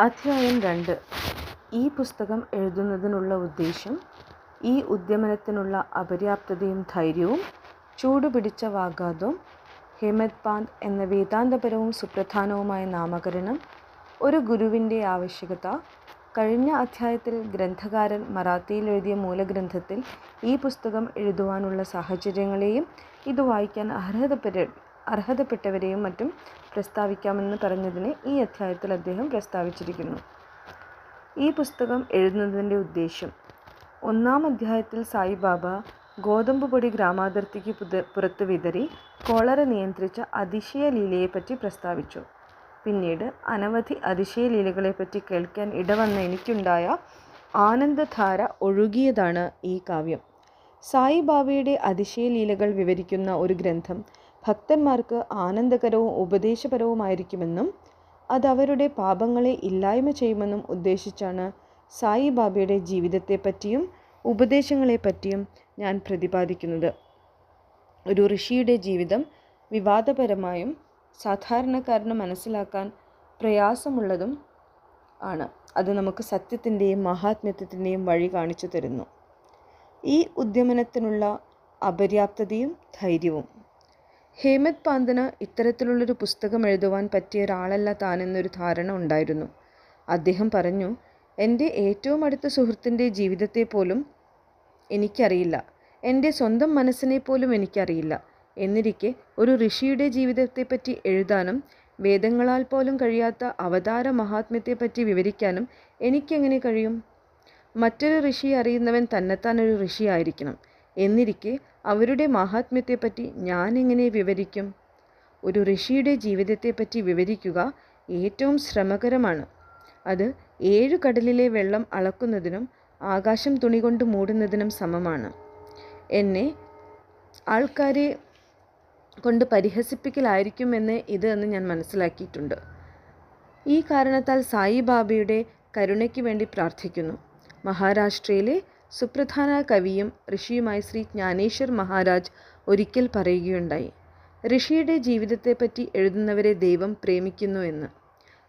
അധ്യായം 2. ഈ പുസ്തകം എഴുതുന്നതിനുള്ള ഉദ്ദേശ്യം, ഈ ഉദ്യമനത്തിനുള്ള അപര്യാപ്തതയും ധൈര്യവും, ചൂടുപിടിച്ച വാഗ്വാദവും, ഹേമത് പാന്ത് എന്ന വേദാന്തപരവും സുപ്രധാനവുമായ നാമകരണം, ഒരു ഗുരുവിൻ്റെ ആവശ്യകത. കഴിഞ്ഞ അധ്യായത്തിൽ ഗ്രന്ഥകാരൻ മറാത്തിയിൽ എഴുതിയ മൂലഗ്രന്ഥത്തിൽ ഈ പുസ്തകം എഴുതുവാനുള്ള സാഹചര്യങ്ങളെയും ഇത് വായിക്കാൻ അർഹതപ്പെട്ടവരെയും മറ്റും പ്രസ്താവിക്കാമെന്ന് പറഞ്ഞതിനെ ഈ അധ്യായത്തിൽ അദ്ദേഹം പ്രസ്താവിച്ചിരിക്കുന്നു. ഈ പുസ്തകം എഴുതുന്നതിൻ്റെ ഉദ്ദേശ്യം. 1-ാം അധ്യായത്തിൽ സായിബാബ ഗോതമ്പ് പൊടി ഗ്രാമാതിർത്തിക്ക് പുറത്ത് വിതറി കോളറ നിയന്ത്രിച്ച അതിശയലീലയെപ്പറ്റി പ്രസ്താവിച്ചു. പിന്നീട് അനവധി അതിശയലീലകളെപ്പറ്റി കേൾക്കാൻ ഇടവന്ന എനിക്കുണ്ടായ ആനന്ദധാര ഒഴുകിയതാണ് ഈ കാവ്യം. സായിബാബയുടെ അതിശയലീലകൾ വിവരിക്കുന്ന ഒരു ഗ്രന്ഥം ഭക്തന്മാർക്ക് ആനന്ദകരവും ഉപദേശപരവുമായിരിക്കുമെന്നും അതവരുടെ പാപങ്ങളെ ഇല്ലായ്മ ചെയ്യുമെന്നും ഉദ്ദേശിച്ചാണ് സായിബാബയുടെ ജീവിതത്തെപ്പറ്റിയും ഉപദേശങ്ങളെപ്പറ്റിയും ഞാൻ പ്രതിപാദിക്കുന്നത്. ഒരു ഋഷിയുടെ ജീവിതം വിവാദപരമായും സാധാരണക്കാരന് മനസ്സിലാക്കാൻ പ്രയാസമുള്ളതും ആണ്. അത് നമുക്ക് സത്യത്തിൻ്റെയും മഹാത്മ്യത്തിൻ്റെയും വഴി കാണിച്ചു തരുന്നു. ഈ ഉദ്യമനത്തിനുള്ള അപര്യാപ്തതയും ധൈര്യവും. ഹേമത് പാന്തിന് ഇത്തരത്തിലുള്ളൊരു പുസ്തകം എഴുതുവാൻ പറ്റിയ ഒരാളല്ല താനെന്നൊരു ധാരണ ഉണ്ടായിരുന്നു. അദ്ദേഹം പറഞ്ഞു, എൻ്റെ ഏറ്റവും അടുത്ത സുഹൃത്തിൻ്റെ ജീവിതത്തെ പോലും എനിക്കറിയില്ല, എൻ്റെ സ്വന്തം മനസ്സിനെ പോലും എനിക്കറിയില്ല. എന്നിരിക്കെ ഒരു ഋഷിയുടെ ജീവിതത്തെപ്പറ്റി എഴുതാനും വേദങ്ങളാൽ പോലും കഴിയാത്ത അവതാര മഹാത്മ്യത്തെപ്പറ്റി വിവരിക്കാനും എനിക്കെങ്ങനെ കഴിയും? മറ്റൊരു ഋഷിയെ അറിയുന്നവൻ തന്നെത്താൻ ഒരു ഋഷിയായിരിക്കണം. എന്നിരിക്കെ അവരുടെ മഹാത്മ്യത്തെപ്പറ്റി ഞാൻ എങ്ങനെ വിവരിക്കും? ഒരു ഋഷിയുടെ ജീവിതത്തെപ്പറ്റി വിവരിക്കുക ഏറ്റവും ശ്രമകരമാണ്. അത് 7 കടലിലെ വെള്ളം അളക്കുന്നതിനും ആകാശം തുണി കൊണ്ട് മൂടുന്നതിനും സമമാണ്. എന്നെ ആൾക്കാരെ കൊണ്ട് പരിഹസിപ്പിക്കലായിരിക്കുമെന്ന് ഇത് എന്ന് ഞാൻ മനസ്സിലാക്കിയിട്ടുണ്ട്. ഈ കാരണത്താൽ സായിബാബയുടെ കരുണയ്ക്ക് വേണ്ടി പ്രാർത്ഥിക്കുന്നു. മഹാരാഷ്ട്രയിലെ സുപ്രധാന കവിയും ഋഷിയുമായ ശ്രീ ജ്ഞാനേശ്വർ മഹാരാജ് ഒരിക്കൽ പറയുകയുണ്ടായി, ഋഷിയുടെ ജീവിതത്തെപ്പറ്റി എഴുതുന്നവരെ ദൈവം പ്രേമിക്കുന്നു എന്ന്.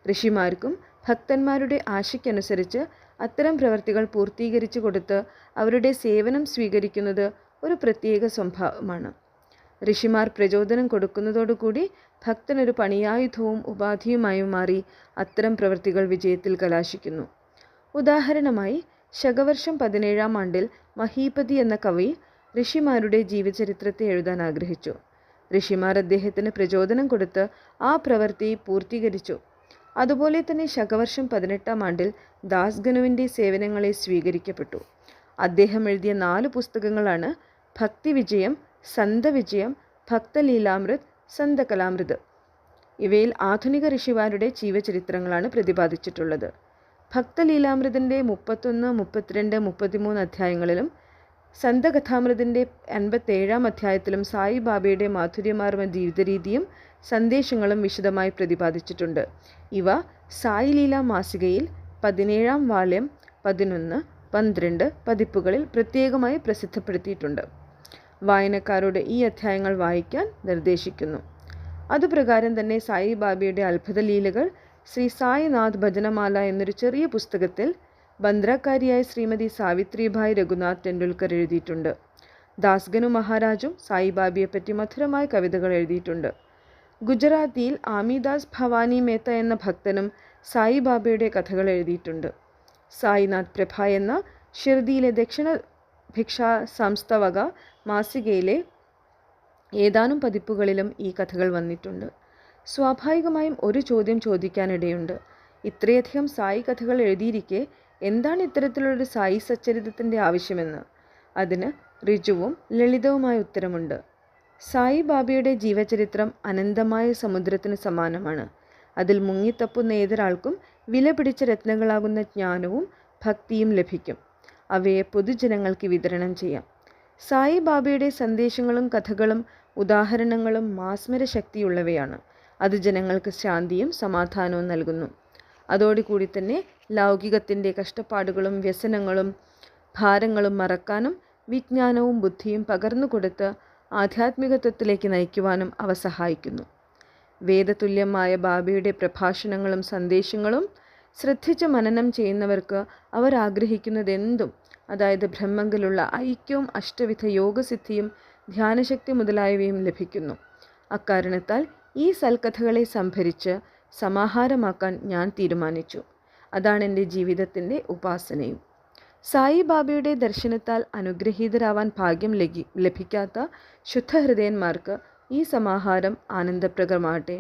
ഋഷിമാർക്കും ഭക്തന്മാരുടെ ആശയ്ക്കനുസരിച്ച് അത്തരം പ്രവൃത്തികൾ പൂർത്തീകരിച്ചു കൊടുത്ത് അവരുടെ സേവനം സ്വീകരിക്കുന്നത് ഒരു പ്രത്യേക സ്വഭാവമാണ്. ഋഷിമാർ പ്രചോദനം കൊടുക്കുന്നതോടുകൂടി ഭക്തനൊരു പണിയായുധവും ഉപാധിയുമായും മാറി അത്തരം പ്രവൃത്തികൾ വിജയത്തിൽ കലാശിക്കുന്നു. ഉദാഹരണമായി ശകവർഷം 17-ാം ആണ്ടിൽ മഹീപതി എന്ന കവി ഋഷിമാരുടെ ജീവചരിത്രത്തെ എഴുതാൻ ആഗ്രഹിച്ചു. ഋഷിമാർ അദ്ദേഹത്തിന് പ്രചോദനം കൊടുത്ത് ആ പ്രവൃത്തി പൂർത്തീകരിച്ചു. അതുപോലെ തന്നെ ശകവർഷം 18-ാം ആണ്ടിൽ ദാസ്ഗനുവിൻ്റെ സേവനങ്ങളെ സ്വീകരിക്കപ്പെട്ടു. അദ്ദേഹം എഴുതിയ 4 പുസ്തകങ്ങളാണ് ഭക്തിവിജയം, സന്തവിജയം, ഭക്തലീലാമൃത്, സന്തകലാമൃത്. ഇവയിൽ ആധുനിക ഋഷിമാരുടെ ജീവചരിത്രങ്ങളാണ് പ്രതിപാദിച്ചിട്ടുള്ളത്. ഭക്തലീലാമൃതിൻ്റെ 31, 32, 33 അധ്യായങ്ങളിലും സന്തകഥാമൃതിൻ്റെ 87-ാം അധ്യായത്തിലും സായിബാബയുടെ മാധുര്യമാർന്ന ജീവിതരീതിയും സന്ദേശങ്ങളും വിശദമായി പ്രതിപാദിച്ചിട്ടുണ്ട്. ഇവ സായി ലീല മാസികയിൽ 17-ാം വാള്യം 11, 12 പതിപ്പുകളിൽ പ്രത്യേകമായി പ്രസിദ്ധപ്പെടുത്തിയിട്ടുണ്ട്. വായനക്കാരോട് ഈ അധ്യായങ്ങൾ വായിക്കാൻ നിർദ്ദേശിക്കുന്നു. അതുപ്രകാരം തന്നെ സായിബാബയുടെ അത്ഭുതലീലകൾ ശ്രീ സായിനാഥ് ഭജനമാല എന്നൊരു ചെറിയ പുസ്തകത്തിൽ ബന്ദ്രക്കാരിയായ ശ്രീമതി സാവിത്രിഭായ് രഘുനാഥ് ടെണ്ടുൽക്കർ എഴുതിയിട്ടുണ്ട്. ദാസ്ഗനു മഹാരാജും സായിബാബയെപ്പറ്റി മധുരമായ കവിതകൾ എഴുതിയിട്ടുണ്ട്. ഗുജറാത്തിയിൽ ആമിദാസ് ഭവാനി മേത്ത എന്ന ഭക്തനും സായിബാബയുടെ കഥകൾ എഴുതിയിട്ടുണ്ട്. സായിനാഥ് പ്രഭ എന്ന ഷിർദിയിലെ ദക്ഷിണ ഭിക്ഷാ സംസ്ഥ വക മാസികയിലെ ഏതാനും പതിപ്പുകളിലും ഈ കഥകൾ വന്നിട്ടുണ്ട്. സ്വാഭാവികമായും ഒരു ചോദ്യം ചോദിക്കാനിടയുണ്ട്. ഇത്രയധികം സായി കഥകൾ എഴുതിയിരിക്കെ എന്താണ് ഇത്തരത്തിലുള്ളൊരു സായി സച്ചരിതത്തിൻ്റെ ആവശ്യമെന്ന്? അതിന് ഋജുവും ലളിതവുമായ ഉത്തരമുണ്ട്. സായിബാബയുടെ ജീവചരിത്രം അനന്തമായ സമുദ്രത്തിന് സമാനമാണ്. അതിൽ മുങ്ങിത്തപ്പുന്ന ഏതൊരാൾക്കും വില പിടിച്ച രത്നങ്ങളാകുന്ന ജ്ഞാനവും ഭക്തിയും ലഭിക്കും. അവയെ പൊതുജനങ്ങൾക്ക് വിതരണം ചെയ്യാം. സായിബാബയുടെ സന്ദേശങ്ങളും കഥകളും ഉദാഹരണങ്ങളും മാസ്മര ശക്തിയുള്ളവയാണ്. അത് ജനങ്ങൾക്ക് ശാന്തിയും സമാധാനവും നൽകുന്നു. അതോടുകൂടി തന്നെ ലൗകികത്തിൻ്റെ കഷ്ടപ്പാടുകളും വ്യസനങ്ങളും ഭാരങ്ങളും മറക്കാനും വിജ്ഞാനവും ബുദ്ധിയും പകർന്നു കൊടുത്ത് ആധ്യാത്മികത്വത്തിലേക്ക് നയിക്കുവാനും അവ സഹായിക്കുന്നു. വേദതുല്യമായ ബാബയുടെ പ്രഭാഷണങ്ങളും സന്ദേശങ്ങളും ശ്രദ്ധിച്ച് മനനം ചെയ്യുന്നവർക്ക് അവർ ആഗ്രഹിക്കുന്നതെന്തും, അതായത് ബ്രഹ്മങ്കിലുള്ള ഐക്യവും അഷ്ടവിധ യോഗസിദ്ധിയും ധ്യാനശക്തി മുതലായവയും ലഭിക്കുന്നു. അക്കാരണത്താൽ ഈ സൽക്കഥകളെ സംഭരിച്ച് സമാഹാരമാക്കാൻ ഞാൻ തീരുമാനിച്ചു. അതാണ് എൻ്റെ ജീവിതത്തിൻ്റെ ഉപാസനയും. സായിബാബയുടെ ദർശനത്താൽ അനുഗ്രഹീതരാവാൻ ഭാഗ്യം ലഭിക്കാത്ത ശുദ്ധഹൃദയന്മാർക്ക് ഈ സമാഹാരം ആനന്ദപ്രദമാകട്ടെ.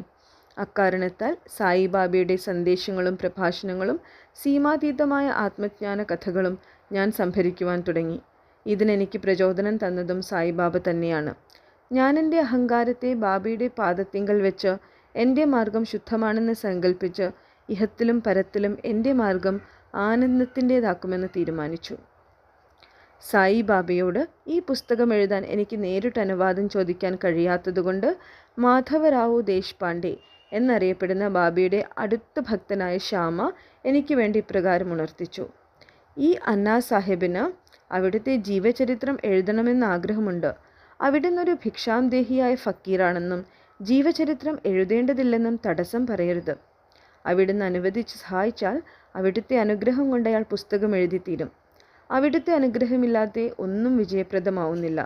അക്കാരണത്താൽ സായിബാബയുടെ സന്ദേശങ്ങളും പ്രഭാഷണങ്ങളും സീമാതീതമായ ആത്മജ്ഞാന കഥകളും ഞാൻ സംഭരിക്കുവാൻ തുടങ്ങി. ഇതിനെനിക്ക് പ്രചോദനം തന്നതും സായിബാബ തന്നെയാണ്. ഞാൻ എൻ്റെ അഹങ്കാരത്തെ ബാബയുടെ പാദത്തിങ്കൽ വെച്ച് എൻ്റെ മാർഗം ശുദ്ധമാണെന്ന് സങ്കല്പിച്ച് ഇഹത്തിലും പരത്തിലും എൻ്റെ മാർഗം ആനന്ദത്തിൻ്റേതാക്കുമെന്ന് തീരുമാനിച്ചു. സായിബാബയോട് ഈ പുസ്തകം എഴുതാൻ എനിക്ക് നേരിട്ട് അനുവാദം ചോദിക്കാൻ കഴിയാത്തതുകൊണ്ട് മാധവറാവു ദേശ്പാണ്ഡെ എന്നറിയപ്പെടുന്ന ബാബയുടെ അടുത്ത ഭക്തനായ ശ്യാമ എനിക്ക് വേണ്ടി ഇപ്രകാരം ഉണർത്തിച്ചു. ഈ അന്നാ സാഹിബിന് അവിടുത്തെ ജീവചരിത്രം എഴുതണമെന്ന് ആഗ്രഹമുണ്ട്. അവിടുന്നൊരു ഭിക്ഷാന്തേഹിയായ ഫക്കീറാണെന്നും ജീവചരിത്രം എഴുതേണ്ടതില്ലെന്നും തടസ്സം പറയരുത്. അവിടുന്ന് അനുവദിച്ച് സഹായിച്ചാൽ അവിടുത്തെ അനുഗ്രഹം കൊണ്ട് അയാൾ പുസ്തകം എഴുതിത്തീരും. അവിടുത്തെ അനുഗ്രഹമില്ലാതെ ഒന്നും വിജയപ്രദമാവുന്നില്ല.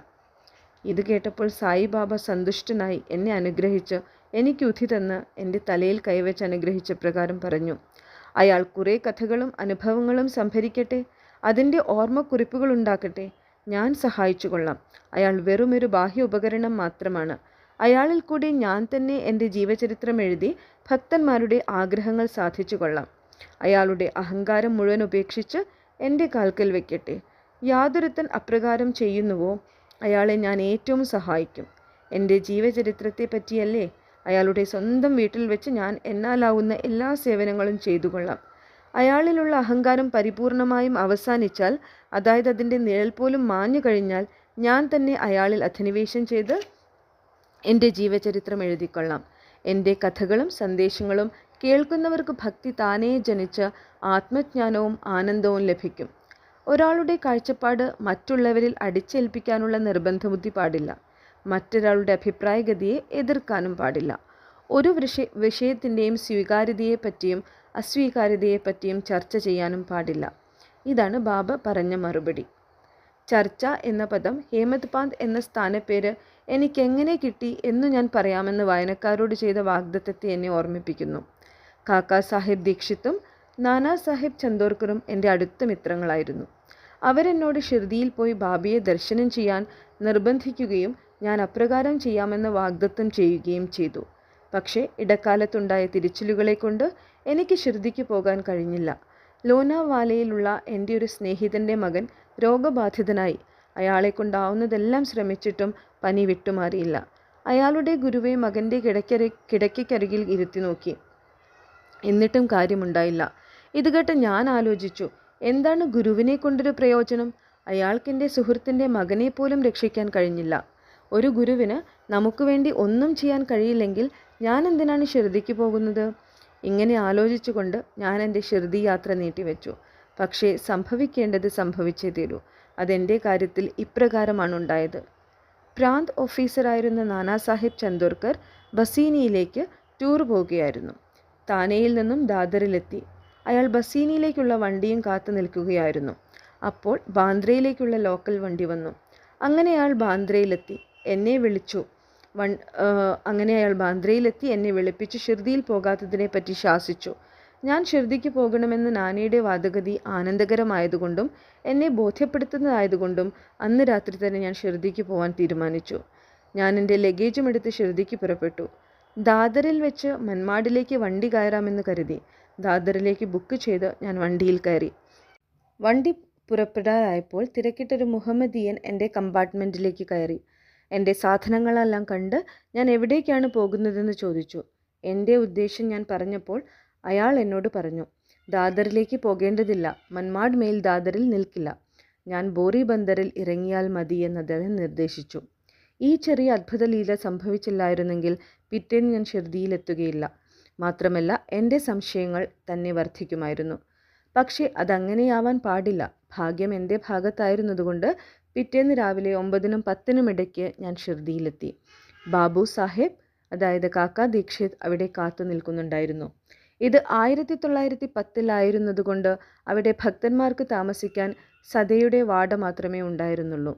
ഇത് കേട്ടപ്പോൾ സായിബാബ സന്തുഷ്ടനായി എന്നെ അനുഗ്രഹിച്ച് എനിക്ക് ഉധി തന്ന് എൻ്റെ തലയിൽ കൈവച്ച് അനുഗ്രഹിച്ച പ്രകാരം പറഞ്ഞു, അയാൾ കുറേ കഥകളും അനുഭവങ്ങളും സംഭരിക്കട്ടെ, അതിൻ്റെ ഓർമ്മക്കുറിപ്പുകൾ ഉണ്ടാക്കട്ടെ. ഞാൻ സഹായിച്ചു കൊള്ളാം. അയാൾ വെറുമൊരു ബാഹ്യ ഉപകരണം മാത്രമാണ്. അയാളിൽ കൂടി ഞാൻ തന്നെ എൻ്റെ ജീവചരിത്രം എഴുതി ഭക്തന്മാരുടെ ആഗ്രഹങ്ങൾ സാധിച്ചു കൊള്ളാം. അയാളുടെ അഹങ്കാരം മുഴുവൻ ഉപേക്ഷിച്ച് എൻ്റെ കാൽക്കൽ വയ്ക്കട്ടെ. യാതൊരുത്തൻ അപ്രകാരം ചെയ്യുന്നുവോ അയാളെ ഞാൻ ഏറ്റവും സഹായിക്കും. എൻ്റെ ജീവചരിത്രത്തെ പറ്റിയല്ലേ, അയാളുടെ സ്വന്തം വീട്ടിൽ വെച്ച് ഞാൻ എന്നാലാവുന്ന എല്ലാ സേവനങ്ങളും ചെയ്തു കൊള്ളാം. അയാളിലുള്ള അഹങ്കാരം പരിപൂർണമായും അവസാനിച്ചാൽ, അതായത് അതിൻ്റെ നിഴൽ പോലും മാഞ്ഞു കഴിഞ്ഞാൽ, ഞാൻ തന്നെ അയാളിൽ അധിനിവേശം ചെയ്ത് എൻ്റെ ജീവചരിത്രം എഴുതിക്കൊള്ളാം. എൻ്റെ കഥകളും സന്ദേശങ്ങളും കേൾക്കുന്നവർക്ക് ഭക്തി താനേ ജനിച്ച് ആത്മജ്ഞാനവും ആനന്ദവും ലഭിക്കും. ഒരാളുടെ കാഴ്ചപ്പാട് മറ്റുള്ളവരിൽ അടിച്ചേൽപ്പിക്കാനുള്ള നിർബന്ധബുദ്ധി പാടില്ല. മറ്റൊരാളുടെ അഭിപ്രായഗതിയെ എതിർക്കാനും പാടില്ല. ഒരു വിഷയത്തിൻ്റെയും സ്വീകാര്യതയെപ്പറ്റിയും അസ്വീകാര്യതയെപ്പറ്റിയും ചർച്ച ചെയ്യാനും പാടില്ല. ഇതാണ് ബാബ പറഞ്ഞ മറുപടി. ചർച്ച എന്ന പദം ഹേമത് പാന്ത് എന്ന സ്ഥാനപ്പേര് എനിക്കെങ്ങനെ കിട്ടി എന്നു ഞാൻ പറയാമെന്ന് വായനക്കാരോട് ചെയ്ത വാഗ്ദത്തത്തെ എന്നെ ഓർമ്മിപ്പിക്കുന്നു. കാക്കാ സാഹിബ് ദീക്ഷിത്തും നാനാ സാഹിബ് ചന്ദോർക്കറും എൻ്റെ അടുത്ത മിത്രങ്ങളായിരുന്നു. അവരെന്നോട് ഷിർദിയിൽ പോയി ബാബയെ ദർശനം ചെയ്യാൻ നിർബന്ധിക്കുകയും ഞാൻ അപ്രകാരം ചെയ്യാമെന്ന് വാഗ്ദത്തം ചെയ്യുകയും ചെയ്തു. പക്ഷേ ഇടക്കാലത്തുണ്ടായ തിരിച്ചിലുകളെ കൊണ്ട് എനിക്ക് ഷിർദിക്ക് പോകാൻ കഴിഞ്ഞില്ല. ലോനാവാലയിലുള്ള എൻ്റെ ഒരു സ്നേഹിതൻ്റെ മകൻ രോഗബാധിതനായി. അയാളെ കൊണ്ടാവുന്നതെല്ലാം ശ്രമിച്ചിട്ടും പനി വിട്ടുമാറിയില്ല. അയാളുടെ ഗുരുവെ മകൻ്റെ കിടക്കയ്ക്കരികിൽ ഇരുത്തി നോക്കി. എന്നിട്ടും കാര്യമുണ്ടായില്ല. ഇത് കേട്ട് ഞാൻ ആലോചിച്ചു, എന്താണ് ഗുരുവിനെ കൊണ്ടൊരു പ്രയോജനം? അയാൾക്ക് എൻ്റെ സുഹൃത്തിൻ്റെ മകനെ പോലും രക്ഷിക്കാൻ കഴിഞ്ഞില്ല. ഒരു ഗുരുവിന് നമുക്ക് വേണ്ടി ഒന്നും ചെയ്യാൻ കഴിയില്ലെങ്കിൽ ഞാൻ എന്തിനാണ് ഷിർദിക്ക് പോകുന്നത്? ഇങ്ങനെ ആലോചിച്ചുകൊണ്ട് ഞാൻ എൻ്റെ ഷിർദി യാത്ര നീട്ടിവെച്ചു. പക്ഷേ സംഭവിക്കേണ്ടത് സംഭവിച്ചേ തീരൂ. അതെൻ്റെ കാര്യത്തിൽ ഇപ്രകാരമാണ് ഉണ്ടായത്. പ്രാന്ത് ഓഫീസറായിരുന്ന നാനാ സാഹിബ് ചന്ദോർക്കർ ബസീനിയിലേക്ക് ടൂർ പോകുകയായിരുന്നു. താനെയിൽ നിന്നും ദാദറിലെത്തി. അയാൾ ബസീനിയിലേക്കുള്ള വണ്ടിയും കാത്തു നിൽക്കുകയായിരുന്നു. അപ്പോൾ ബാന്ദ്രയിലേക്കുള്ള ലോക്കൽ വണ്ടി വന്നു. അങ്ങനെ അയാൾ ബാന്ദ്രയിലെത്തി എന്നെ വിളിപ്പിച്ച് ഷിർദിയിൽ പോകാത്തതിനെപ്പറ്റി ശാസിച്ചു. ഞാൻ ഷിർദിക്ക് പോകണമെന്ന് നാനയുടെ വാദഗതി ആനന്ദകരമായതുകൊണ്ടും എന്നെ ബോധ്യപ്പെടുത്തുന്നതായതുകൊണ്ടും അന്ന് രാത്രി തന്നെ ഞാൻ ഷിർദിക്ക് പോകാൻ തീരുമാനിച്ചു. ഞാൻ എൻ്റെ ലഗേജും എടുത്ത് ഷിർദിക്ക് പുറപ്പെട്ടു. ദാദറിൽ വെച്ച് മൻമാഡിലേക്ക് വണ്ടി കയറാമെന്ന് കരുതി. ദാദറിലേക്ക് ബുക്ക് ചെയ്ത് ഞാൻ വണ്ടിയിൽ കയറി. വണ്ടി പുറപ്പെടാറായപ്പോൾ തിരക്കിട്ടൊരു മുഹമ്മദിയൻ എൻ്റെ കമ്പാർട്ട്മെൻറ്റിലേക്ക് കയറി. എൻ്റെ സാധനങ്ങളെല്ലാം കണ്ട് ഞാൻ എവിടേക്കാണ് പോകുന്നതെന്ന് ചോദിച്ചു. എൻ്റെ ഉദ്ദേശം ഞാൻ പറഞ്ഞപ്പോൾ അയാൾ എന്നോട് പറഞ്ഞു, ദാദറിലേക്ക് പോകേണ്ടതില്ല, മൻമാഡ് മെയിൽ ദാദറിൽ നിൽക്കില്ല. ഞാൻ ബോറി ബന്ദറിൽ ഇറങ്ങിയാൽ മതി എന്ന് അദ്ദേഹം നിർദ്ദേശിച്ചു. ഈ ചെറിയ അത്ഭുതലീല സംഭവിച്ചില്ലായിരുന്നെങ്കിൽ പിറ്റേന്ന് ഞാൻ ഷിർദിയിലെത്തുകയില്ല. മാത്രമല്ല എൻ്റെ സംശയങ്ങൾ തന്നെ വർദ്ധിക്കുമായിരുന്നു. പക്ഷേ അതങ്ങനെയാവാൻ പാടില്ല. ഭാഗ്യം എൻ്റെ ഭാഗത്തായിരുന്നതുകൊണ്ട് പിറ്റേന്ന് രാവിലെ 9-നും 10-നും ഇടയ്ക്ക് ഞാൻ ഷിർദിയിലെത്തി. ബാബു സാഹേബ്, അതായത് കാക്കാ ദീക്ഷിത്, അവിടെ കാത്തു നിൽക്കുന്നുണ്ടായിരുന്നു. ഇത് 1910-ലായിരുന്നതുകൊണ്ട് അവിടെ ഭക്തന്മാർക്ക് താമസിക്കാൻ സതയുടെ വാട മാത്രമേ ഉണ്ടായിരുന്നുള്ളൂ.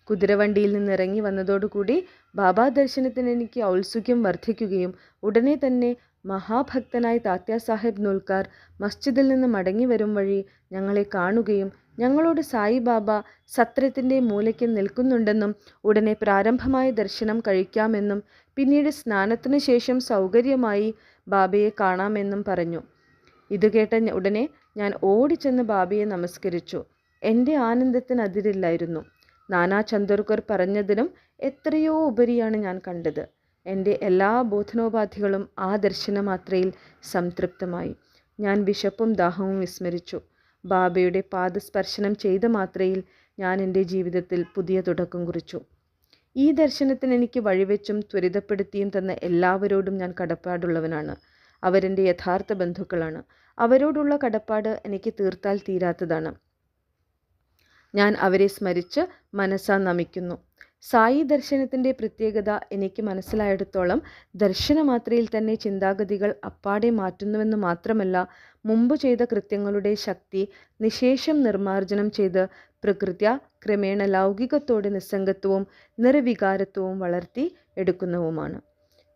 കുതിരവണ്ടിയിൽ നിന്നിറങ്ങി വന്നതോടുകൂടി ബാബാ ദർശനത്തിന് എനിക്ക് ഔത്സുക്യം വർദ്ധിക്കുകയും ഉടനെ തന്നെ മഹാഭക്തനായ താത്യാ സാഹേബ് നൂൽക്കാർ മസ്ജിദിൽ നിന്ന് മടങ്ങി വരും വഴി ഞങ്ങളെ കാണുകയും ഞങ്ങളോട് സായിബാബ സത്രത്തിൻ്റെ മൂലയ്ക്ക് നിൽക്കുന്നുണ്ടെന്നും ഉടനെ പ്രാരംഭമായ ദർശനം കഴിക്കാമെന്നും പിന്നീട് സ്നാനത്തിനു ശേഷം സൗകര്യമായി ബാബയെ കാണാമെന്നും പറഞ്ഞു. ഇത് കേട്ട ഉടനെ ഞാൻ ഓടിച്ചെന്ന് ബാബയെ നമസ്കരിച്ചു. എൻ്റെ ആനന്ദത്തിന് അതിരില്ലായിരുന്നു. നാനാ ചന്ദോർക്കർ പറഞ്ഞതിനും എത്രയോ ഉപരിയാണ് ഞാൻ കണ്ടത്. എൻ്റെ എല്ലാ ബോധനോപാധികളും ആ ദർശനമാത്രയിൽ സംതൃപ്തമായി. ഞാൻ വിശപ്പും ദാഹവും വിസ്മരിച്ചു. ബാബയുടെ പാദസ്പർശനം ചെയ്ത മാത്രയിൽ ഞാൻ എൻ്റെ ജീവിതത്തിൽ പുതിയ തുടക്കം കുറിച്ചു. ഈ ദർശനത്തിന് എനിക്ക് വഴിവെച്ചും ത്വരിതപ്പെടുത്തിയും തന്ന എല്ലാവരോടും ഞാൻ കടപ്പാടുള്ളവനാണ്. അവരെൻ്റെ യഥാർത്ഥ ബന്ധുക്കളാണ്. അവരോടുള്ള കടപ്പാട് എനിക്ക് തീർത്താൽ തീരാത്തതാണ്. ഞാൻ അവരെ സ്മരിച്ച് മനസ്സാ നമിക്കുന്നു. സായി ദർശനത്തിൻ്റെ പ്രത്യേകത എനിക്ക് മനസ്സിലായിടത്തോളം ദർശനമാത്രയിൽ തന്നെ ചിന്താഗതികൾ അപ്പാടെ മാറ്റുന്നുവെന്ന് മാത്രമല്ല, മുമ്പ് ചെയ്ത കൃത്യങ്ങളുടെ ശക്തി നിശേഷം നിർമ്മാർജ്ജനം ചെയ്ത് പ്രകൃത്യ ക്രമേണ ലൗകികത്തോടെ നിസ്സംഗത്വവും നിർവികാരത്വവും വളർത്തി എടുക്കുന്നതുമാണ്.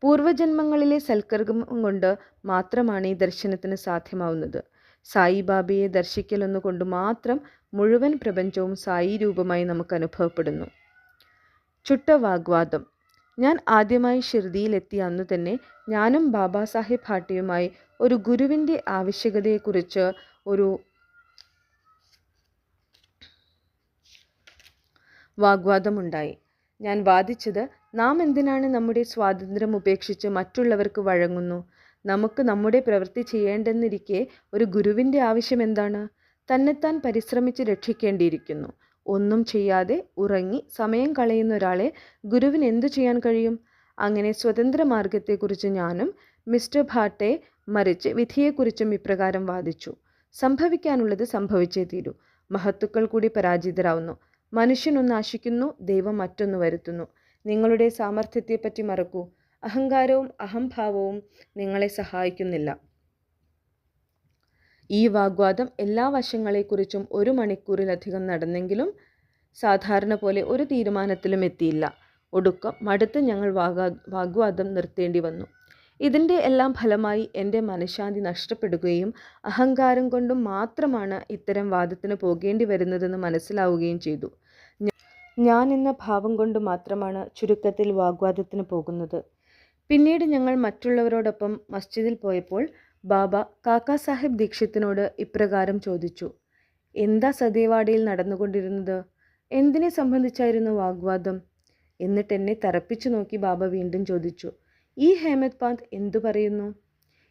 പൂർവജന്മങ്ങളിലെ സൽക്കർമ്മം കൊണ്ട് മാത്രമാണ് ഈ ദർശനത്തിന് സാധ്യമാവുന്നത്. സായിബാബയെ ദർശിക്കലൊന്നുകൊണ്ട് മാത്രം മുഴുവൻ പ്രപഞ്ചവും സായി രൂപമായി നമുക്ക് അനുഭവപ്പെടുന്നു. ചുട്ട വാഗ്വാദം. ഞാൻ ആദ്യമായി ഷിർദിയിലെത്തിയ അന്നു തന്നെ ഞാനും ബാബാ സാഹിബ് ഭാട്ടിയുമായി ഒരു ഗുരുവിൻ്റെ ആവശ്യകതയെക്കുറിച്ച് ഒരു വാഗ്വാദമുണ്ടായി. ഞാൻ വാദിച്ചത്, നാം എന്തിനാണ് നമ്മുടെ സ്വാതന്ത്ര്യം ഉപേക്ഷിച്ച് മറ്റുള്ളവർക്ക് വഴങ്ങുന്നു? നമുക്ക് നമ്മുടെ പ്രവൃത്തി ചെയ്യേണ്ടെന്നിരിക്കെ ഒരു ഗുരുവിൻ്റെ ആവശ്യം എന്താണ്? തന്നെത്താൻ പരിശ്രമിച്ച് രക്ഷിക്കേണ്ടിയിരിക്കുന്നു. ഒന്നും ചെയ്യാതെ ഉറങ്ങി സമയം കളയുന്ന ഒരാളെ ഗുരുവിന് എന്തു ചെയ്യാൻ കഴിയും? അങ്ങനെ സ്വതന്ത്ര മാർഗത്തെക്കുറിച്ച് ഞാനും മിസ്റ്റർ ഭാട്ടെ മറിച്ച് വിധിയെക്കുറിച്ചും ഇപ്രകാരം വാദിച്ചു. സംഭവിക്കാനുള്ളത് സംഭവിച്ചേ തീരൂ. മഹത്തുക്കൾ കൂടി പരാജിതരാവുന്നു. മനുഷ്യനൊന്ന് ആശിക്കുന്നു, ദൈവം മറ്റൊന്ന് വരുത്തുന്നു. നിങ്ങളുടെ സാമർഥ്യത്തെപ്പറ്റി മറക്കൂ. അഹങ്കാരവും അഹംഭാവവും നിങ്ങളെ സഹായിക്കുന്നില്ല. ഈ വാഗ്വാദം എല്ലാ വശങ്ങളെക്കുറിച്ചും 1 മണിക്കൂറിലധികം നടന്നെങ്കിലും സാധാരണ പോലെ ഒരു തീരുമാനത്തിലും എത്തിയില്ല. ഒടുക്കം മടുത്ത് ഞങ്ങൾ വാഗ്വാദം നിർത്തേണ്ടി വന്നു. ഇതിൻ്റെ എല്ലാം ഫലമായി എൻ്റെ മനഃശാന്തി നഷ്ടപ്പെടുകയും അഹങ്കാരം കൊണ്ടും മാത്രമാണ് ഇത്തരം വാദത്തിന് പോകേണ്ടി വരുന്നതെന്ന് മനസ്സിലാവുകയും ചെയ്തു. ഞാൻ എന്ന ഭാവം കൊണ്ട് മാത്രമാണ് ചുരുക്കത്തിൽ വാഗ്വാദത്തിന് പോകുന്നത്. പിന്നീട് ഞങ്ങൾ മറ്റുള്ളവരോടൊപ്പം മസ്ജിദിൽ പോയപ്പോൾ ബാബ കാക്കാ സാഹിബ് ദീക്ഷിത്തിനോട് ഇപ്രകാരം ചോദിച്ചു: എന്താ സദേവാഡയിൽ നടന്നുകൊണ്ടിരുന്നത്? എന്തിനെ സംബന്ധിച്ചായിരുന്നു വാഗ്വാദം? എന്നിട്ട് എന്നെ തറപ്പിച്ചു നോക്കി ബാബ വീണ്ടും ചോദിച്ചു: ഈ ഹേമത് പാന്ത് എന്തു പറയുന്നു?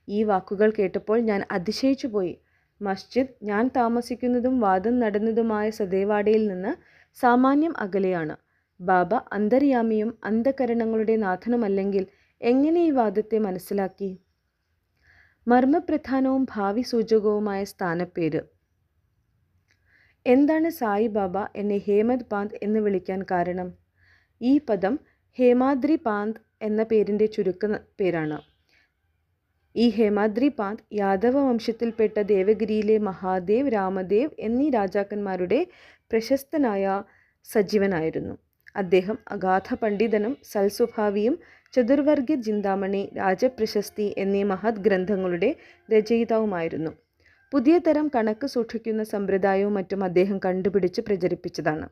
ഈ വാക്കുകൾ കേട്ടപ്പോൾ ഞാൻ അതിശയിച്ചു പോയി. മസ്ജിദ് ഞാൻ താമസിക്കുന്നതും വാദം നടന്നതുമായ സദേവാഡയിൽ നിന്ന് സാമാന്യം അകലെയാണ്. ബാബ അന്തര്യാമിയും അന്ധകരണങ്ങളുടെ നാഥനുമല്ലെങ്കിൽ എങ്ങനെ ഈ വാദത്തെ മനസ്സിലാക്കി? മർമ്മപ്രധാനവും ഭാവി സൂചകവുമായ സ്ഥാനപ്പേര്. എന്താണ് സായിബാബ എന്നെ ഹേമത് പാന്ത് എന്ന് വിളിക്കാൻ കാരണം? ഈ പദം ഹേമാദ്രി പാന്ത് എന്ന പേരിൻ്റെ ചുരുക്ക പേരാണ്. ഈ ഹേമാദ്രി പാന്ത് യാദവ വംശത്തിൽപ്പെട്ട ദേവഗിരിയിലെ മഹാദേവ്, രാമദേവ് എന്നീ രാജാക്കന്മാരുടെ പ്രശസ്തനായ സജീവനായിരുന്നു. അദ്ദേഹം അഗാധ പണ്ഡിതനും സൽസ്വഭാവിയും ചതുർവർഗ്ഗ ചിന്താമണി, രാജപ്രശസ്തി എന്നീ മഹത് ഗ്രന്ഥങ്ങളുടെ രചയിതാവുമായിരുന്നു. പുതിയ തരം കണക്ക് സൂക്ഷിക്കുന്ന സമ്പ്രദായവും മറ്റും അദ്ദേഹം കണ്ടുപിടിച്ച് പ്രചരിപ്പിച്ചതാണ്.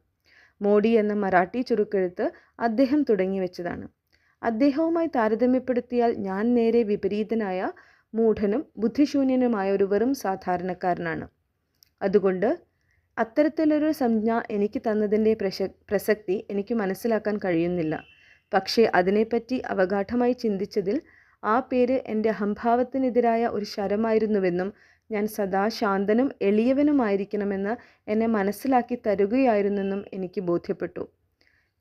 മോഡി എന്ന മറാഠി ചുരുക്കെഴുത്ത് അദ്ദേഹം തുടങ്ങിവെച്ചതാണ്. അദ്ദേഹവുമായി താരതമ്യപ്പെടുത്തിയാൽ ഞാൻ നേരെ വിപരീതനായ മൂഢനും ബുദ്ധിശൂന്യനുമായ ഒരു വെറും സാധാരണക്കാരനാണ്. അതുകൊണ്ട് അത്തരത്തിലൊരു സംജ്ഞ എനിക്ക് തന്നതിൻ്റെ പ്രസക്തി എനിക്ക് മനസ്സിലാക്കാൻ കഴിയുന്നില്ല. പക്ഷേ അതിനെപ്പറ്റി അവഗാഠമായി ചിന്തിച്ചതിൽ ആ പേര് എൻ്റെ അഹംഭാവത്തിനെതിരായ ഒരു ശരമായിരുന്നുവെന്നും ഞാൻ സദാ ശാന്തനും എളിയവനുമായിരിക്കണമെന്ന് എന്നെ മനസ്സിലാക്കി തരുകയായിരുന്നെന്നും എനിക്ക് ബോധ്യപ്പെട്ടു.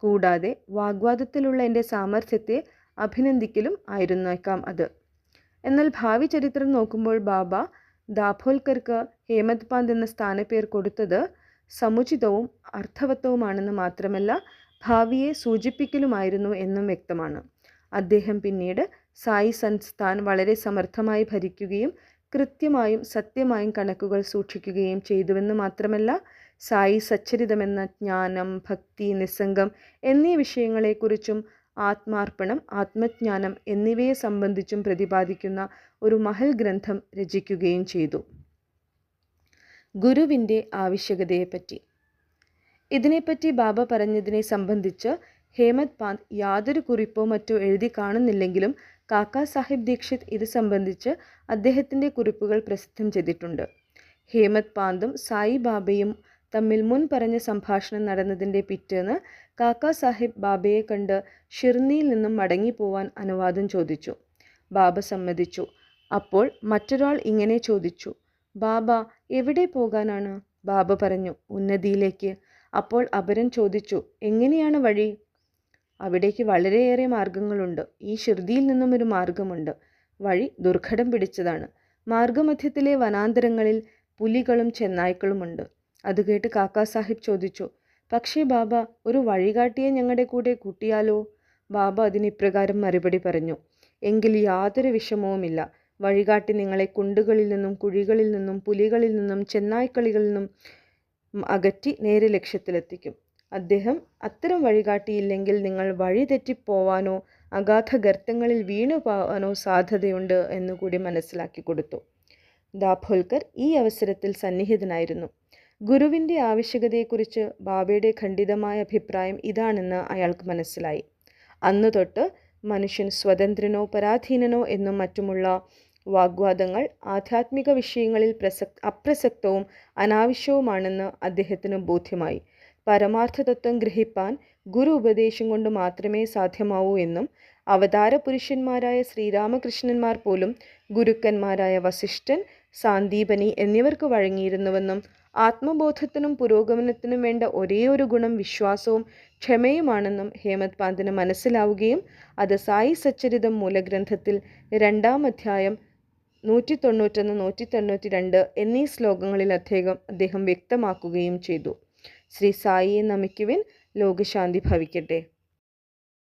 കൂടാതെ വാഗ്വാദത്തിലുള്ള എൻ്റെ സാമർഥ്യത്തെ അഭിനന്ദിക്കലും ആയിരുന്നേക്കാം അത്. എന്നാൽ ഭാവി ചരിത്രം നോക്കുമ്പോൾ ബാബ ദാഭോൽക്കർക്ക് ഹേമത് പാന്ത് എന്ന സ്ഥാനപ്പേർ കൊടുത്തത് സമുചിതവും അർത്ഥവത്തവുമാണെന്ന് മാത്രമല്ല, ഭാവിയെ സൂചിപ്പിക്കലുമായിരുന്നു എന്നും വ്യക്തമാണ്. അദ്ദേഹം പിന്നീട് സായി സംസ്ഥാൻ വളരെ സമർത്ഥമായി ഭരിക്കുകയും കൃത്യമായും സത്യമായും കണക്കുകൾ സൂക്ഷിക്കുകയും ചെയ്തുവെന്ന് മാത്രമല്ല, സായി സച്ചരിതമെന്ന ജ്ഞാനം, ഭക്തി, നിസ്സംഗം എന്നീ വിഷയങ്ങളെക്കുറിച്ചും ആത്മാർപ്പണം, ആത്മജ്ഞാനം എന്നിവയെ സംബന്ധിച്ചും പ്രതിപാദിക്കുന്ന ഒരു മഹൽ ഗ്രന്ഥം രചിക്കുകയും ചെയ്തു. ഗുരുവിൻ്റെ ആവശ്യകതയെപ്പറ്റി. ഇതിനെപ്പറ്റി ബാബ പറഞ്ഞതിനെ സംബന്ധിച്ച് ഹേമത് പാന്ത് യാതൊരു കുറിപ്പോ മറ്റോ എഴുതി കാണുന്നില്ലെങ്കിലും കാക്കാ സാഹിബ് ദീക്ഷിത് ഇത് സംബന്ധിച്ച് അദ്ദേഹത്തിൻ്റെ കുറിപ്പുകൾ പ്രസിദ്ധം ചെയ്തിട്ടുണ്ട്. ഹേമത് പാന്തും സായി ബാബയും തമ്മിൽ മുൻ പറഞ്ഞ സംഭാഷണം നടന്നതിൻ്റെ പിറ്റേന്ന് കാക്കാ സാഹിബ് ബാബയെ കണ്ട് ഷിർണിയിൽ നിന്നും മടങ്ങിപ്പോവാൻ അനുവാദം ചോദിച്ചു. ബാബ സമ്മതിച്ചു. അപ്പോൾ മറ്റൊരാൾ ഇങ്ങനെ ചോദിച്ചു, ബാബ എവിടെ പോകാനാണ്? ബാബ പറഞ്ഞു, ഉന്നതിയിലേക്ക്. അപ്പോൾ അപരൻ ചോദിച്ചു, എങ്ങനെയാണ് വഴി? അവിടേക്ക് വളരെയേറെ മാർഗങ്ങളുണ്ട്. ഈ ഷിർദിയിൽ നിന്നും ഒരു മാർഗമുണ്ട്. വഴി ദുർഘടം പിടിച്ചതാണ്. മാർഗമധ്യത്തിലെ വനാന്തരങ്ങളിൽ പുലികളും ചെന്നായ്ക്കളുമുണ്ട്. അത് കേട്ട് കാക്കാ സാഹിബ് ചോദിച്ചു, പക്ഷേ ബാബ, ഒരു വഴികാട്ടിയെ ഞങ്ങളുടെ കൂടെ കൂട്ടിയാലോ? ബാബ അതിന് ഇപ്രകാരം മറുപടി പറഞ്ഞു, എങ്കിൽ യാതൊരു വിഷമവുമില്ല. വഴികാട്ടി നിങ്ങളെ കുണ്ടുകളിൽ നിന്നും കുഴികളിൽ നിന്നും പുലികളിൽ നിന്നും ചെന്നായ്ക്കളികളിൽ നിന്നും അകറ്റി നേരെ ലക്ഷ്യത്തിലെത്തിക്കും. അദ്ദേഹം അത്തരം വഴികാട്ടിയില്ലെങ്കിൽ നിങ്ങൾ വഴി തെറ്റിപ്പോവാനോ അഗാധ ഗർത്തങ്ങളിൽ വീണു പോവാനോ സാധ്യതയുണ്ട് എന്നുകൂടി മനസ്സിലാക്കി കൊടുത്തു. ദാഭോൽക്കർ ഈ അവസരത്തിൽ സന്നിഹിതനായിരുന്നു. ഗുരുവിൻ്റെ ആവശ്യകതയെക്കുറിച്ച് ബാബയുടെ ഖണ്ഡിതമായ അഭിപ്രായം ഇതാണെന്ന് അയാൾക്ക് മനസ്സിലായി. അന്നു തൊട്ട് മനുഷ്യൻ സ്വതന്ത്രനോ പരാധീനനോ എന്നും മറ്റുമുള്ള വാഗ്വാദങ്ങൾ ആധ്യാത്മിക വിഷയങ്ങളിൽ അപ്രസക്തവും അനാവശ്യവുമാണെന്ന് അദ്ദേഹത്തിന് ബോധ്യമായി. പരമാർത്ഥ തത്വം ഗ്രഹിപ്പാൻ ഗുരു ഉപദേശം കൊണ്ട് മാത്രമേ സാധ്യമാവൂ എന്നും അവതാര പുരുഷന്മാരായ ശ്രീരാമകൃഷ്ണന്മാർ പോലും ഗുരുക്കന്മാരായ വസിഷ്ഠൻ, സാന്ദീപനി എന്നിവർക്ക് വഴങ്ങിയിരുന്നുവെന്നും ആത്മബോധത്തിനും പുരോഗമനത്തിനും വേണ്ട ഒരേയൊരു ഗുണം വിശ്വാസവും ക്ഷമയുമാണെന്നും ഹേമത് പാന്തിന് മനസ്സിലാവുകയും അത് സായി സച്ചരിതം മൂലഗ്രന്ഥത്തിൽ 2-ാം അധ്യായം 191, 192 എന്നീ ശ്ലോകങ്ങളിൽ അദ്ദേഹം വ്യക്തമാക്കുകയും ചെയ്തു. ശ്രീ സായിയെ നമിക്കുവിൻ. ലോകശാന്തി ഭവിക്കട്ടെ.